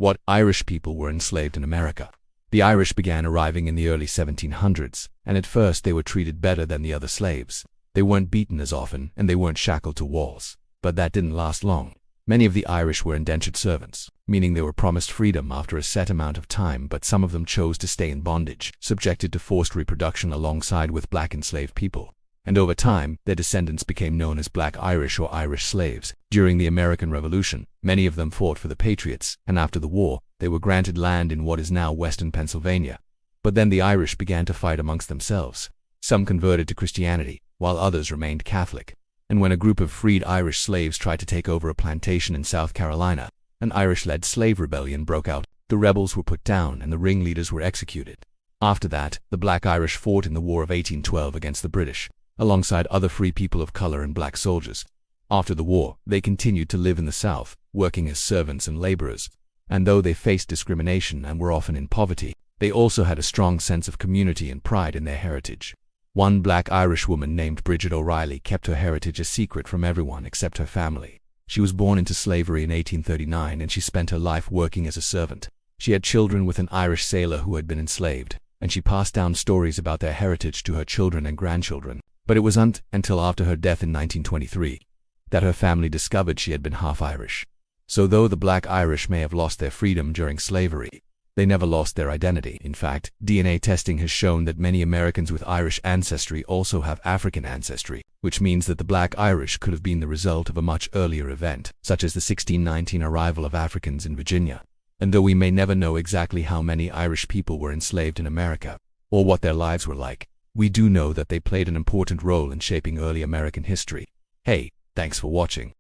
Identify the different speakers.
Speaker 1: What Irish people were enslaved in America. The Irish began arriving in the early 1700s, and at first they were treated better than the other slaves. They weren't beaten as often, and they weren't shackled to walls. But that didn't last long. Many of the Irish were indentured servants, meaning they were promised freedom after a set amount of time, but some of them chose to stay in bondage, subjected to forced reproduction alongside with black enslaved people. And over time, their descendants became known as Black Irish or Irish slaves. During the American Revolution, many of them fought for the Patriots, and after the war, they were granted land in what is now western Pennsylvania. But then the Irish began to fight amongst themselves. Some converted to Christianity, while others remained Catholic. And when a group of freed Irish slaves tried to take over a plantation in South Carolina, an Irish-led slave rebellion broke out. The rebels were put down and the ringleaders were executed. After that, the Black Irish fought in the War of 1812 against the British, alongside other free people of color and black soldiers. After the war, they continued to live in the South, working as servants and laborers. And though they faced discrimination and were often in poverty, they also had a strong sense of community and pride in their heritage. One Black Irish woman named Bridget O'Reilly kept her heritage a secret from everyone except her family. She was born into slavery in 1839 and she spent her life working as a servant. She had children with an Irish sailor who had been enslaved, and she passed down stories about their heritage to her children and grandchildren. But it wasn't until after her death in 1923 that her family discovered she had been half Irish. So though the Black Irish may have lost their freedom during slavery, they never lost their identity. In fact, DNA testing has shown that many Americans with Irish ancestry also have African ancestry, which means that the Black Irish could have been the result of a much earlier event, such as the 1619 arrival of Africans in Virginia. And though we may never know exactly how many Irish people were enslaved in America, or what their lives were like, we do know that they played an important role in shaping early American history. Hey, thanks for watching.